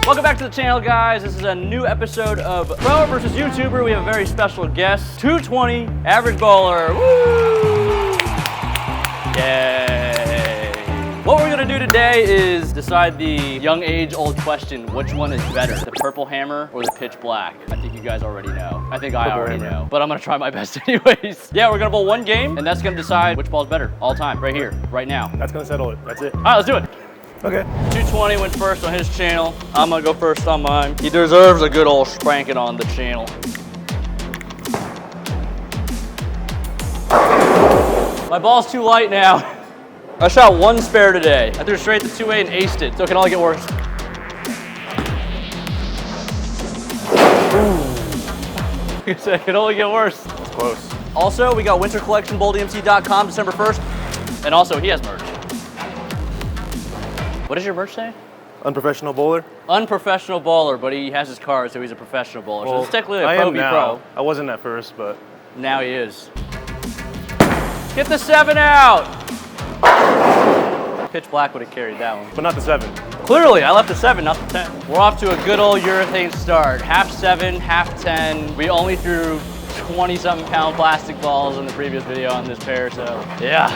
Welcome back to the channel, guys. This is a new episode of Pro versus YouTuber. We have a very special guest, 220 average bowler. Woo! Yay! What we're gonna do today is decide the young age old question: which one is better, the purple hammer or the pitch black? I think you guys already know. I think I already know, but I'm gonna try my best anyways. Yeah, we're gonna bowl one game, and that's gonna decide which ball is better all time, right here, right now. That's gonna settle it. That's it. All right, let's do it. Okay. 220 went first on his channel. I'm gonna go first on mine. He deserves a good old spanking on the channel. My ball's too light now. I shot one spare today. I threw straight to 2-8 and aced it, so it can only get worse. Ooh. It can only get worse. That's close. Also, we got Winter Collection, bolddmc.com, December 1st. And also, he has merch. What does your merch say? Unprofessional bowler. Unprofessional bowler, but he has his card, so he's a professional bowler. Well, so it's technically a I pro am v now. pro. I wasn't at first, but Now he is. Get the 7 out! Pitch black would have carried that one. but not the 7. Clearly, I left the 7, not the 10. We're off to a good old urethane start. Half 7, half 10. We only threw 20-something pound plastic balls in the previous video on this pair, so yeah,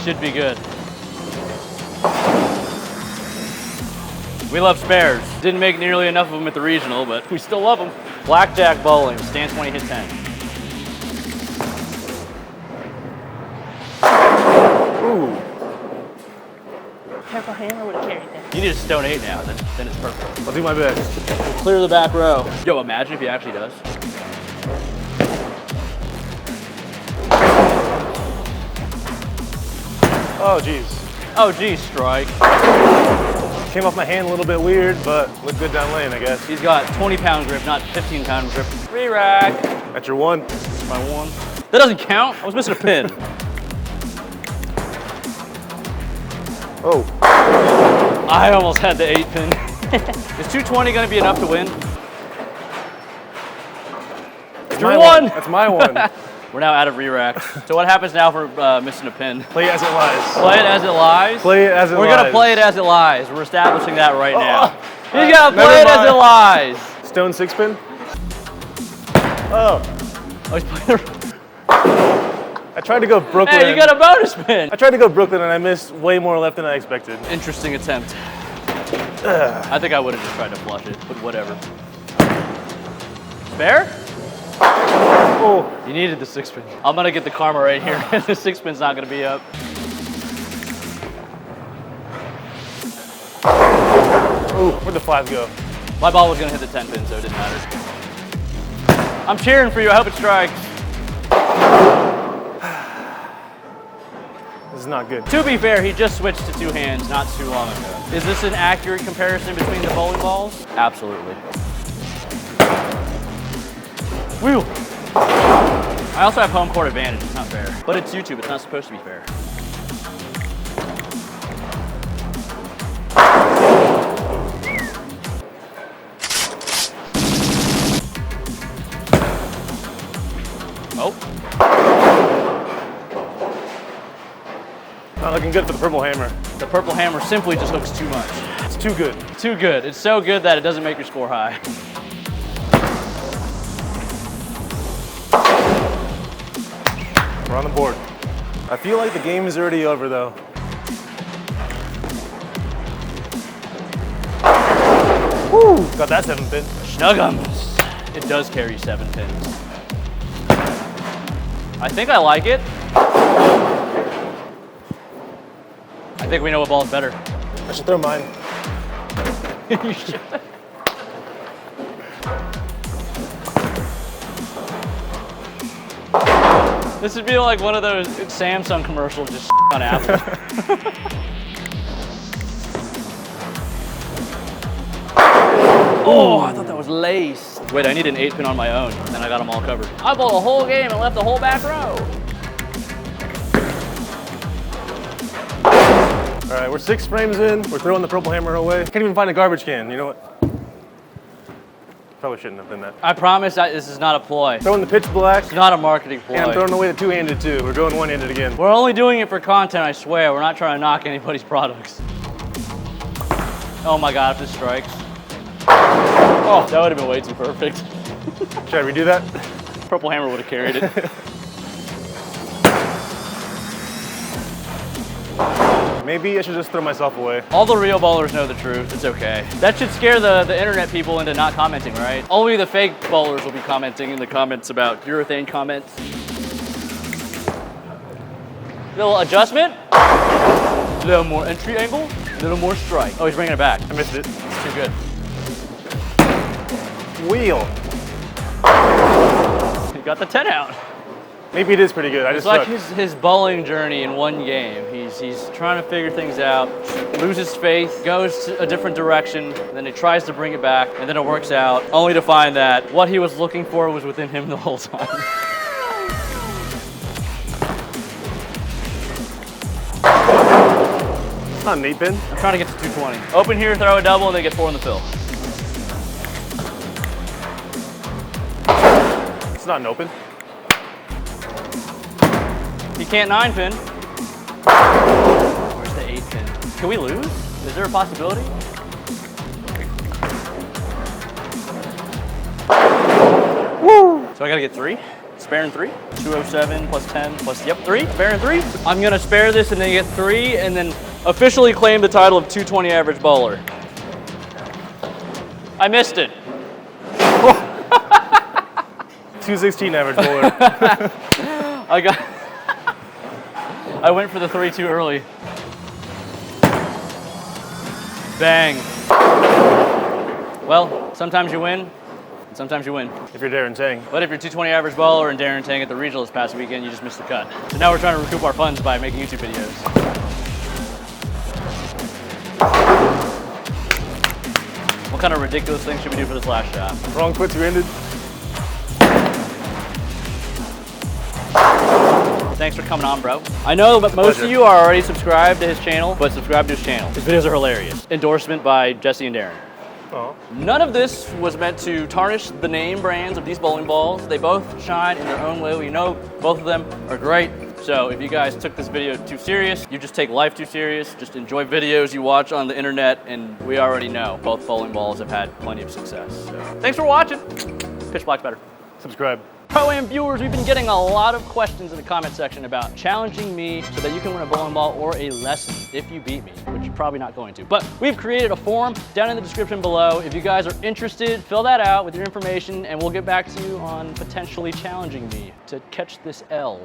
should be good. We love spares. Didn't make nearly enough of them at the regional, but we still love them. Blackjack bowling, stand 20, hit 10. Ooh. Purple hammer would have carried that. You need a stone 8 now, then it's perfect. I'll do my best. Clear the back row. Yo, imagine if he actually does. Oh, geez. Oh, geez, strike. Came off my hand a little bit weird, but looked good down lane, I guess. He's got 20-pound grip, not 15-pound grip. Re-rack. That's your 1. My 1. That doesn't count. I was missing a pin. Oh. I almost had the 8 pin. Is 220 going to be enough to win? That's Your my 1. That's my 1. We're now out of re-rack. So what happens now for missing a pin? Play it as it lies. Play it as it lies? Play it as it lies. We're going to play it as it lies. We're establishing that right now. Oh. He's got to play it as it lies. Stone 6 pin. Oh. Oh, he's playing. I tried to go Brooklyn. Hey, you got a bonus pin. I tried to go Brooklyn and I missed way more left than I expected. Interesting attempt. I think I would have just tried to flush it, but whatever. Spare? Oh. You needed the 6 pin. I'm gonna get the karma right here. The 6 pin's not gonna be up. Ooh, where'd the 5 go? My ball was gonna hit the 10 pin, so it didn't matter. I'm cheering for you. I hope it strikes. This is not good. To be fair, he just switched to 2 hands not too long ago. Is this an accurate comparison between the bowling balls? Absolutely. Whew. I also have home court advantage. It's not fair. But it's YouTube. It's not supposed to be fair. Oh. Not looking good for the purple hammer. The purple hammer simply just hooks too much. It's too good. Too good. It's so good that it doesn't make your score high. We're on the board. I feel like the game is already over, though. Woo! Got that 7 pin. Snuggums. It does carry 7 pins. I think I like it. I think we know what ball is better. I should throw mine. You should. This would be like one of those Samsung commercials, just on Apple. Oh, I thought that was lace. Wait, I need an 8 pin on my own, and I got them all covered. I bowled a whole game and left the whole back row. All right, we're 6 frames in. We're throwing the purple hammer away. Can't even find a garbage can. You know what? Probably shouldn't have done that. I promise that this is not a ploy. Throwing the pitch black. It's not a marketing ploy. And I'm throwing away the 2-handed too. We're going 1-handed again. We're only doing it for content, I swear. We're not trying to knock anybody's products. Oh my God, if this strikes. Oh, that would have been way too perfect. Should I redo that? Purple hammer would have carried it. Maybe I should just throw myself away. All the real bowlers know the truth. It's okay. That should scare the internet people into not commenting, right? Only the fake bowlers will be commenting in the comments about urethane comments. Little adjustment. Little more entry angle. Little more strike. Oh, he's bringing it back. I missed it. It's too good. Wheel. He got the 10 out. Maybe it is pretty good. I It's just like suck. his bowling journey in one game. He's trying to figure things out, loses faith, goes to a different direction, and then he tries to bring it back, and then it works out, only to find that what he was looking for was within him the whole time. It's not an 8-pin. I'm trying to get to 220. Open here, throw a double, and then get 4 in the fill. It's not an open. He can't 9-pin. Where's the 8-pin? Can we lose? Is there a possibility? Woo! So I gotta get 3? Sparing 3? 207 plus 10 plus, yep, 3. Sparing 3. I'm gonna spare this and then get 3 and then officially claim the title of 220 average bowler. I missed it. 216 average bowler. I went for the 3 too early. Bang. Well, sometimes you win, and sometimes you win. If you're Darren Tang. But if you're 220 average bowler and Darren Tang at the regional this past weekend, you just missed the cut. So now we're trying to recoup our funds by making YouTube videos. What kind of ridiculous thing should we do for this last shot? Wrong foot two-handed. Thanks for coming on, bro. I know that most of you are already subscribed to his channel, but subscribe to his channel. His videos are hilarious. Endorsement by Jesse and Darren. Oh. None of this was meant to tarnish the name brands of these bowling balls. They both shine in their own way. We know both of them are great. So if you guys took this video too serious, you just take life too serious, just enjoy videos you watch on the internet, and we already know both bowling balls have had plenty of success. So thanks for watching. Pitch Black's better. Subscribe. Pro-Am viewers, we've been getting a lot of questions in the comment section about challenging me so that you can win a bowling ball or a lesson if you beat me, which you're probably not going to. But we've created a form down in the description below. If you guys are interested, fill that out with your information and we'll get back to you on potentially challenging me to catch this L.